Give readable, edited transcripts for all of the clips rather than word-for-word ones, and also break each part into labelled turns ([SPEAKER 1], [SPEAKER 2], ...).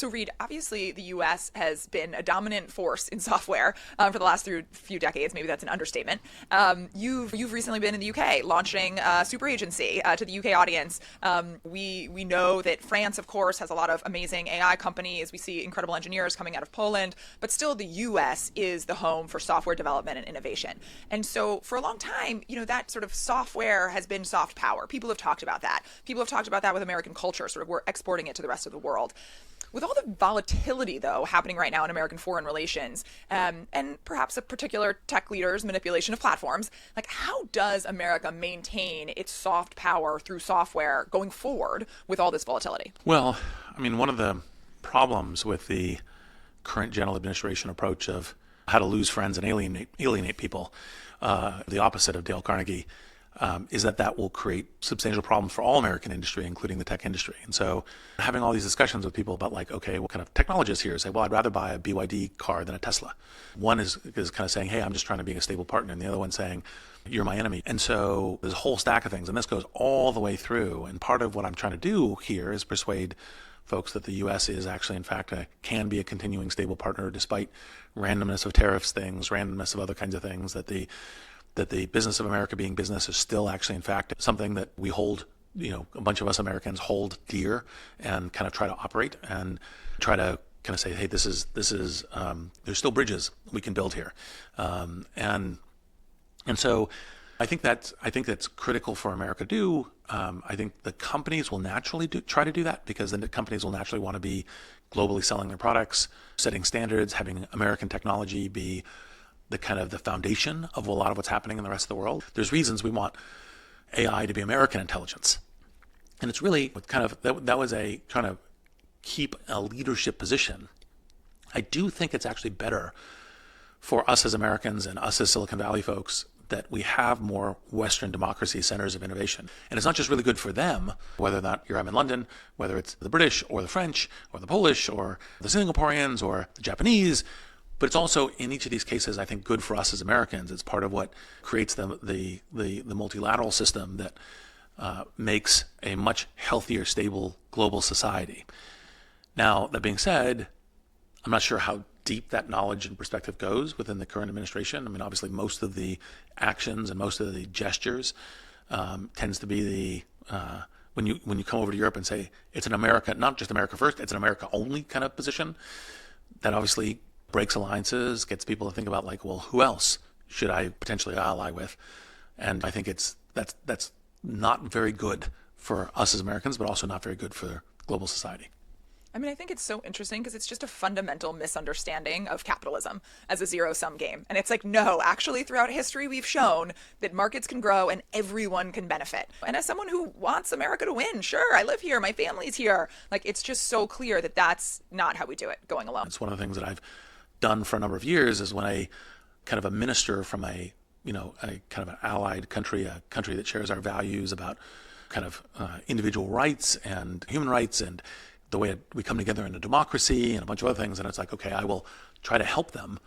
[SPEAKER 1] So, Reid, obviously the US has been a dominant force in software for the last few decades. Maybe that's an understatement. You've recently been in the UK launching a super agency to the UK audience. We know that France, of course, has a lot of amazing AI companies. We see incredible engineers coming out of Poland, but still the US is the home for software development and innovation. And so for a long time, that sort of software has been soft power. People have talked about that. People have talked about that with American culture. Sort of we're exporting it to the rest of the world. With all the volatility, though, happening right now in American foreign relations, and perhaps a particular tech leader's manipulation of platforms, like how does America maintain its soft power through software going forward with all this volatility?
[SPEAKER 2] Well, I mean, one of the problems with the current general administration approach of how to lose friends and alienate people, the opposite of Dale Carnegie, is that will create substantial problems for all American industry, including the tech industry. And so having all these discussions with people about like, okay, what kind of technologists here say, well, I'd rather buy a BYD car than a Tesla. One is kind of saying, hey, I'm just trying to be a stable partner. And the other one saying, you're my enemy. And so there's a whole stack of things. And this goes all the way through. And part of what I'm trying to do here is persuade folks that the U.S. is actually, in fact, can be a continuing stable partner despite randomness of tariffs things, randomness of other kinds of things, that the business of America being business is still actually, in fact, something that we hold, a bunch of us Americans hold dear and kind of try to operate and try to kind of say, hey, this is there's still bridges we can build here. And so I think that's critical for America to do. I think the companies will naturally try to do that because then the companies will naturally want to be globally selling their products, setting standards, having American technology be the kind of the foundation of a lot of what's happening in the rest of the world. There's reasons we want AI to be American intelligence. And it's really kind of, that was a trying to keep a leadership position. I do think it's actually better for us as Americans and us as Silicon Valley folks that we have more Western democracy centers of innovation. And it's not just really good for them, whether or not I'm in London, whether it's the British or the French or the Polish or the Singaporeans or the Japanese, but it's also, in each of these cases, I think, good for us as Americans. It's part of what creates the multilateral system that makes a much healthier, stable global society. Now, that being said, I'm not sure how deep that knowledge and perspective goes within the current administration. I mean, obviously, most of the actions and most of the gestures tends to be when you come over to Europe and say it's an America, not just America first, it's an America only kind of position. That obviously breaks alliances, gets people to think about like, well, who else should I potentially ally with? And I think that's not very good for us as Americans, but also not very good for global society.
[SPEAKER 1] I mean, I think it's so interesting because it's just a fundamental misunderstanding of capitalism as a zero-sum game. And it's like, no, actually, throughout history, we've shown that markets can grow and everyone can benefit. And as someone who wants America to win, sure, I live here, my family's here. Like, it's just so clear that that's not how we do it going alone.
[SPEAKER 2] It's one of the things that I've done for a number of years is when a kind of a minister from a kind of an allied country, a country that shares our values about kind of individual rights and human rights and the way we come together in a democracy and a bunch of other things. And it's like, okay, I will try to help them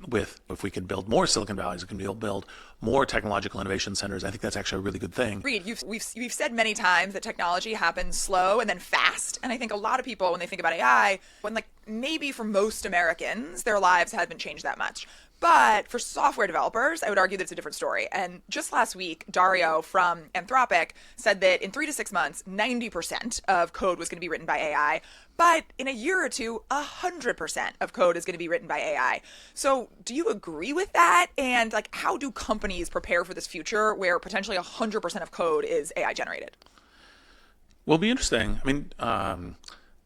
[SPEAKER 2] with, if we can build more Silicon Valleys, we can build more technological innovation centers. I think that's actually a really good thing.
[SPEAKER 1] Reid, we've said many times that technology happens slow and then fast. And I think a lot of people, when they think about AI, when like maybe for most Americans, their lives haven't changed that much. But for software developers, I would argue that it's a different story. And just last week, Dario from Anthropic said that in 3 to 6 months, 90% of code was going to be written by AI. But in a year or two, 100% of code is going to be written by AI. So do you agree with that? And like, how do companies prepare for this future where potentially 100% of code is AI generated?
[SPEAKER 2] Well, it'll be interesting. I mean,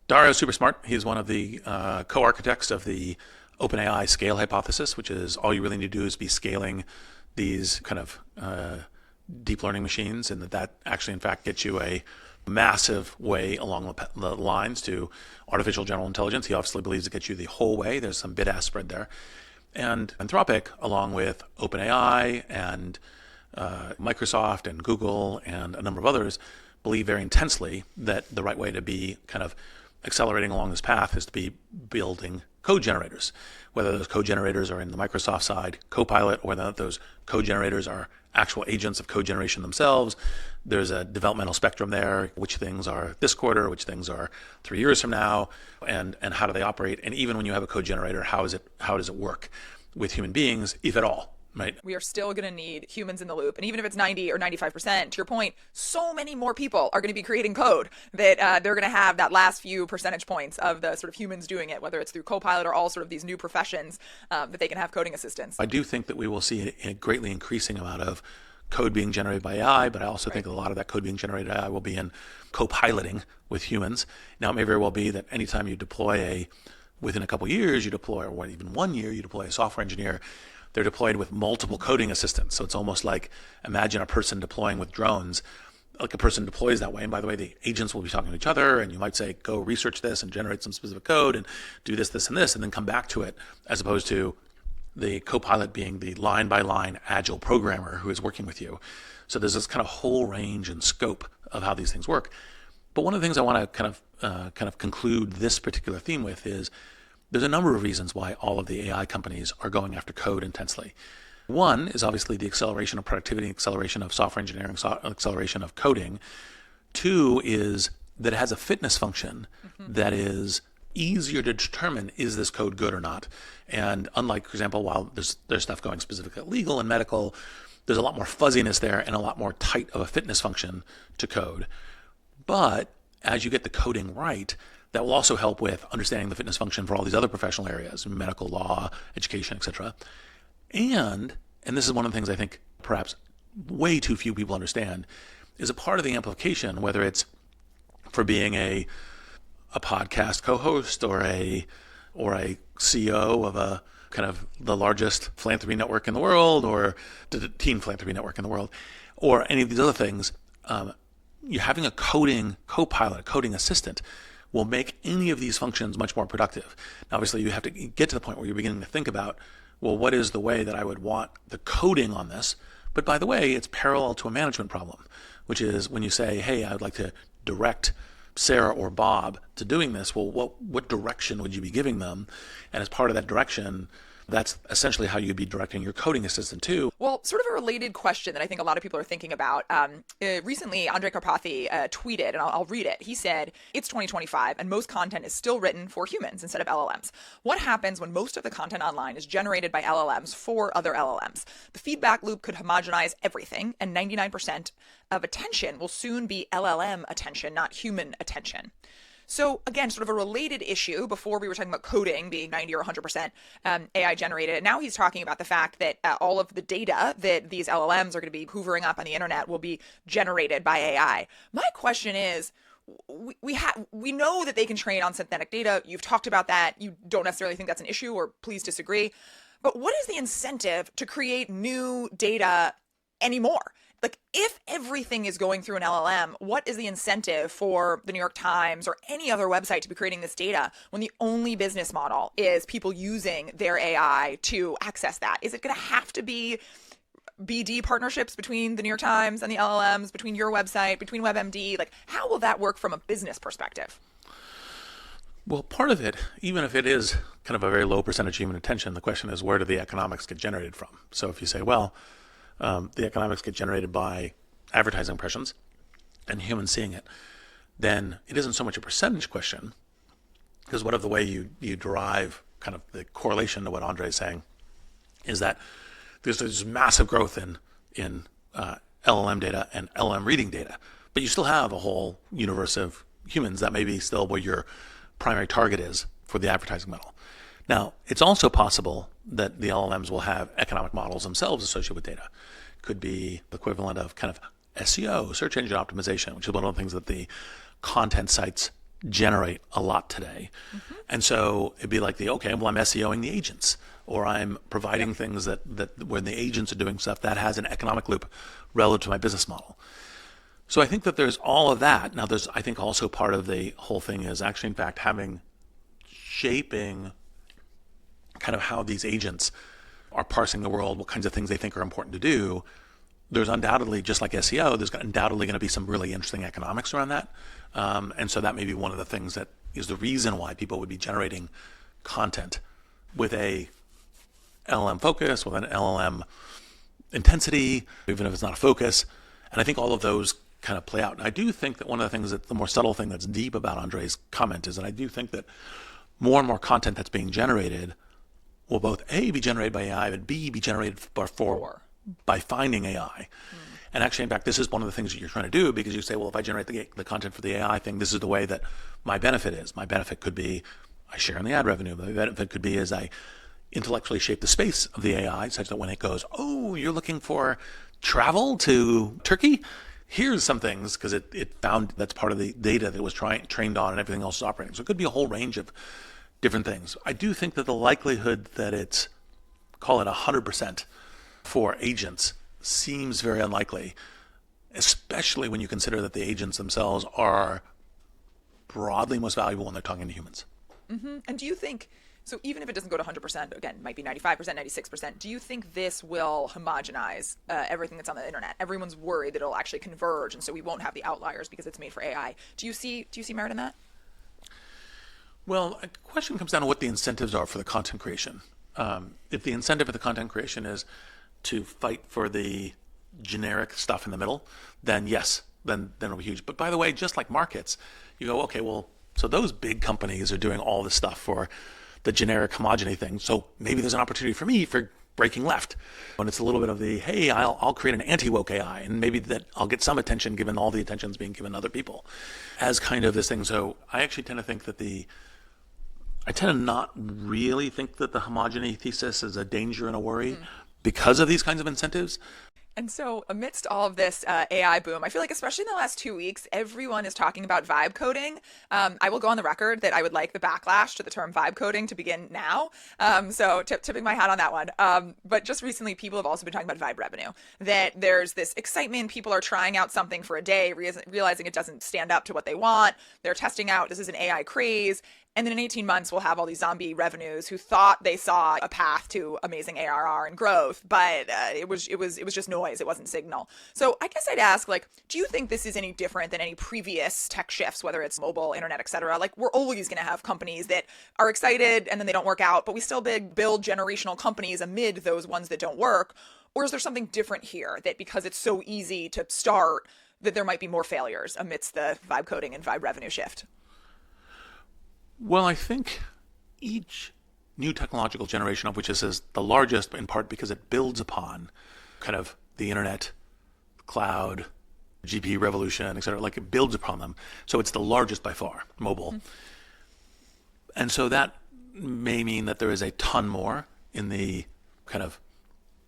[SPEAKER 2] Dario's super smart. He's one of the co-architects of the OpenAI scale hypothesis, which is all you really need to do is be scaling these kind of deep learning machines, and that actually, in fact, gets you a massive way along the lines to artificial general intelligence. He obviously believes it gets you the whole way. There's some bid-ask spread there. And Anthropic, along with OpenAI and Microsoft and Google and a number of others, believe very intensely that the right way to be kind of accelerating along this path is to be building code generators, whether those code generators are in the Microsoft side, Copilot, or whether those code generators are actual agents of code generation themselves. There's a developmental spectrum there, which things are this quarter, which things are 3 years from now, and how do they operate? And even when you have a code generator, how does it work with human beings, if at all? Right.
[SPEAKER 1] We are still going to need humans in the loop. And even if it's 90 or 95%, to your point, so many more people are going to be creating code that they're going to have that last few percentage points of the sort of humans doing it, whether it's through Copilot or all sort of these new professions that they can have coding assistants.
[SPEAKER 2] I do think that we will see a greatly increasing amount of code being generated by AI, but I also think a lot of that code being generated by AI will be in co-piloting with humans. Now, it may very well be that anytime you deploy within a couple of years, you deploy, or even 1 year, you deploy a software engineer, they're deployed with multiple coding assistants. So it's almost like, imagine a person deploying with drones. Like a person deploys that way. And by the way, the agents will be talking to each other, and you might say, go research this and generate some specific code and do this, this, and this, and then come back to it, as opposed to the co-pilot being the line-by-line agile programmer who is working with you. So there's this kind of whole range and scope of how these things work. But one of the things I want to kind of conclude this particular theme with is there's a number of reasons why all of the AI companies are going after code intensely. One is obviously the acceleration of productivity, acceleration of software engineering, acceleration of coding. Two is that it has a fitness function that is easier to determine, is this code good or not? And unlike, for example, while there's stuff going specifically at legal and medical, there's a lot more fuzziness there and a lot more tight of a fitness function to code. But as you get the coding right, that will also help with understanding the fitness function for all these other professional areas, medical, law, education, etc. And this is one of the things I think perhaps way too few people understand, is a part of the amplification, whether it's for being a podcast co-host or a CEO of a kind of the largest philanthropy network in the world, or the teen philanthropy network in the world, or any of these other things. You're having a coding co-pilot, a coding assistant, will make any of these functions much more productive. Now, obviously, you have to get to the point where you're beginning to think about, well, what is the way that I would want the coding on this? But by the way, it's parallel to a management problem, which is when you say, hey, I would like to direct Sarah or Bob to doing this. Well, what direction would you be giving them? And as part of that direction, that's essentially how you'd be directing your coding assistant too.
[SPEAKER 1] Well, sort of a related question that I think a lot of people are thinking about. Recently, Andrej Karpathy tweeted, and I'll read it. He said, it's 2025 and most content is still written for humans instead of LLMs. What happens when most of the content online is generated by LLMs for other LLMs? The feedback loop could homogenize everything, and 99% of attention will soon be LLM attention, not human attention. So again, sort of a related issue. Before we were talking about coding being 90 or 100% AI generated. Now he's talking about the fact that all of the data that these LLMs are going to be hoovering up on the internet will be generated by AI. My question is, we know that they can train on synthetic data. You've talked about that. You don't necessarily think that's an issue, or please disagree. But what is the incentive to create new data anymore? Like, if everything is going through an LLM, what is the incentive for the New York Times or any other website to be creating this data when the only business model is people using their AI to access that? Is it going to have to be BD partnerships between the New York Times and the LLMs, between your website, between WebMD? Like, how will that work from a business perspective?
[SPEAKER 2] Well, part of it, even if it is kind of a very low percentage human attention, the question is, where do the economics get generated from? So if you say, well, the economics get generated by advertising impressions and humans seeing it, then it isn't so much a percentage question, because what of the way you derive kind of the correlation to what Andre is saying is that there's this massive growth in LLM data and LLM reading data, but you still have a whole universe of humans that may be still where your primary target is for the advertising model. Now, it's also possible that the LLMs will have economic models themselves associated with data. Could be the equivalent of kind of SEO, search engine optimization, which is one of the things that the content sites generate a lot today. Mm-hmm. And so it'd be like I'm SEOing the agents, or I'm providing things that when the agents are doing stuff that has an economic loop relative to my business model. So I think that there's all of that. Now, there's, I think, also part of the whole thing is actually, in fact, shaping kind of how these agents are parsing the world, what kinds of things they think are important to do. There's undoubtedly, just like SEO, there's undoubtedly going to be some really interesting economics around that. And so that may be one of the things that is the reason why people would be generating content with a LLM focus, with an LLM intensity, even if it's not a focus. And I think all of those kind of play out. And I do think that one of the things that the more subtle thing that's deep about Andre's comment is that I do think that more and more content that's being generated will both A, be generated by AI, but B, be generated by finding AI. And actually, in fact, this is one of the things that you're trying to do, because you say, well, if I generate the content for the AI thing, this is the way that my benefit is. My benefit could be I share in the ad revenue. My benefit could be as I intellectually shape the space of the AI such that when it goes, oh, you're looking for travel to Turkey? Here's some things, because it found that's part of the data that it was trained on and everything else is operating. So it could be a whole range of different things. I do think that the likelihood that it's, call it 100% for agents seems very unlikely, especially when you consider that the agents themselves are broadly most valuable when they're talking to humans.
[SPEAKER 1] Mm-hmm. And do you think, so even if it doesn't go to 100%, again, it might be 95%, 96%, do you think this will homogenize everything that's on the internet? Everyone's worried that it'll actually converge, and so we won't have the outliers because it's made for AI. Do you see merit in that?
[SPEAKER 2] Well, the question comes down to what the incentives are for the content creation. If the incentive of the content creation is to fight for the generic stuff in the middle, then yes, then it'll be huge. But by the way, just like markets, you go, okay, well, so those big companies are doing all this stuff for the generic homogeny thing. So maybe there's an opportunity for me for breaking left. When it's a little bit of the, hey, I'll create an anti-woke AI, and maybe that I'll get some attention given all the attention's being given to other people as kind of this thing. So I actually tend to think that I tend to not really think that the homogeny thesis is a danger and a worry because of these kinds of incentives.
[SPEAKER 1] And so amidst all of this AI boom, I feel like especially in the last 2 weeks, everyone is talking about vibe coding. I will go on the record that I would like the backlash to the term vibe coding to begin now. So tipping my hat on that one. But just recently, people have also been talking about vibe revenue, that there's this excitement. People are trying out something for a day, realizing it doesn't stand up to what they want. They're testing out, this is an AI craze. And then in 18 months, we'll have all these zombie revenues who thought they saw a path to amazing ARR and growth, but it was just noise. It wasn't signal. So I guess I'd ask, like, do you think this is any different than any previous tech shifts, whether it's mobile, internet, et cetera? Like, we're always going to have companies that are excited and then they don't work out, but we still build generational companies amid those ones that don't work. Or is there something different here that because it's so easy to start, that there might be more failures amidst the vibe coding and vibe revenue shift?
[SPEAKER 2] Well, I think each new technological generation, of which this is the largest in part because it builds upon kind of the internet, cloud, GPU revolution, et cetera, like it builds upon them. So it's the largest by far, mobile. Mm-hmm. And so that may mean that there is a ton more in the kind of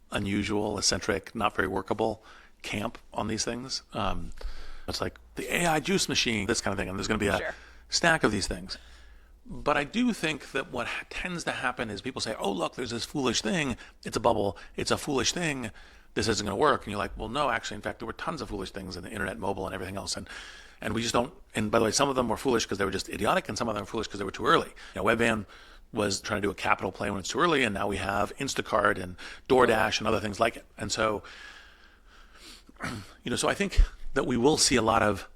[SPEAKER 2] unusual, eccentric, not very workable camp on these things. It's like the AI juice machine, this kind of thing. And there's going to be a stack of these things. But I do think that what tends to happen is people say, oh, look, there's this foolish thing. It's a bubble. It's a foolish thing. This isn't going to work. And you're like, well, no, actually, in fact, there were tons of foolish things in the internet, mobile, and everything else. And we just don't. And by the way, some of them were foolish because they were just idiotic, and some of them were foolish because they were too early. Webvan was trying to do a capital play when it's too early, and now we have Instacart and DoorDash and other things like it. And so, so I think that we will see a lot of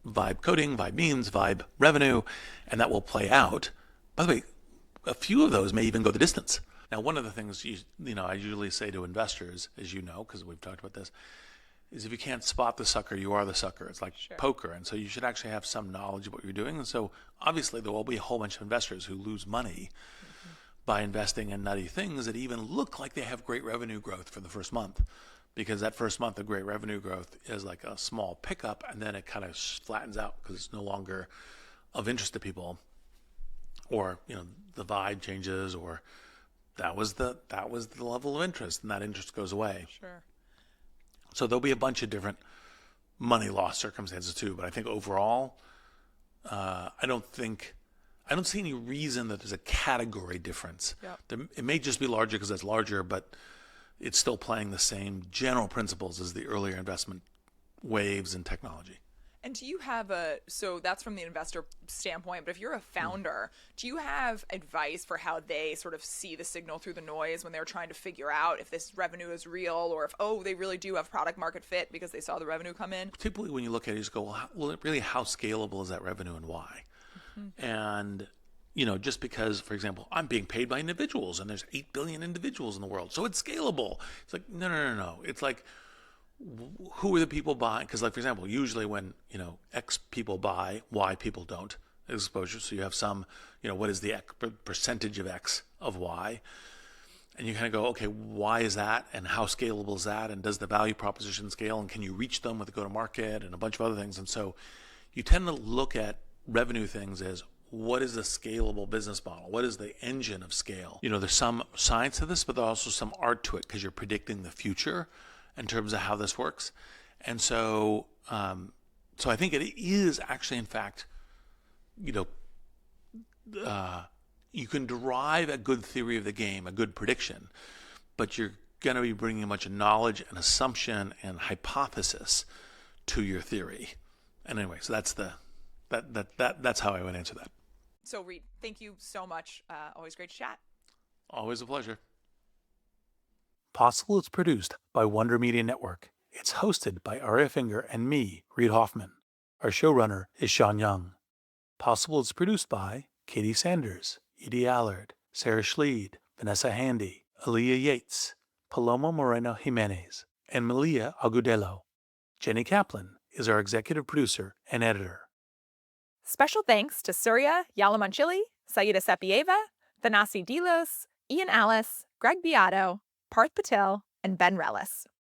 [SPEAKER 2] vibe coding, vibe memes, vibe revenue, and that will play out. By the way, a few of those may even go the distance. Now, one of the things I usually say to investors, as you know, because we've talked about this, is if you can't spot the sucker, you are the sucker. It's like poker, and so you should actually have some knowledge of what you're doing. And so obviously there will be a whole bunch of investors who lose money by investing in nutty things that even look like they have great revenue growth for the first month. Because that first month of great revenue growth is like a small pickup, and then it kind of flattens out because it's no longer of interest to people, or the vibe changes, or that was the level of interest, and that interest goes away.
[SPEAKER 1] Sure.
[SPEAKER 2] So there'll be a bunch of different money loss circumstances too. But I think overall, I don't see any reason that there's a category difference.
[SPEAKER 1] Yep.
[SPEAKER 2] It may just be larger because it's larger, but it's still playing the same general principles as the earlier investment waves in technology.
[SPEAKER 1] And do you have so that's from the investor standpoint, but if you're a founder, do you have advice for how they sort of see the signal through the noise when they're trying to figure out if this revenue is real, or if, they really do have product market fit because they saw the revenue come in?
[SPEAKER 2] Typically when you look at it, you just go, well, really, how scalable is that revenue and why? And, just because, for example, I'm being paid by individuals and there's 8 billion individuals in the world, so it's scalable. It's like, no, no, no, no. It's like, who are the people buying? Because, like, for example, usually when, X people buy, Y people don't exposure. So you have some, what is the percentage of X of Y? And you kind of go, okay, why is that? And how scalable is that? And does the value proposition scale? And can you reach them with a go-to-market and a bunch of other things? And so you tend to look at revenue things as, what is a scalable business model? What is the engine of scale? There's some science to this, but there's also some art to it because you're predicting the future in terms of how this works. And so, so I think it is actually, in fact, you can derive a good theory of the game, a good prediction, but you're going to be bringing a bunch of knowledge and assumption and hypothesis to your theory. And anyway, so that's how I would answer that.
[SPEAKER 1] So, Reid, thank you so much. Always great to chat.
[SPEAKER 2] Always a pleasure.
[SPEAKER 3] Possible is produced by Wonder Media Network. It's hosted by Aria Finger and me, Reid Hoffman. Our showrunner is Sean Young. Possible is produced by Katie Sanders, Edie Allard, Sarah Schleid, Vanessa Handy, Aaliyah Yates, Paloma Moreno Jimenez, and Malia Agudelo. Jenny Kaplan is our executive producer and editor.
[SPEAKER 4] Special thanks to Surya Yalamanchili, Saida Sapieva, Thanasi Delos, Ian Alice, Greg Beato, Parth Patel, and Ben Rellis.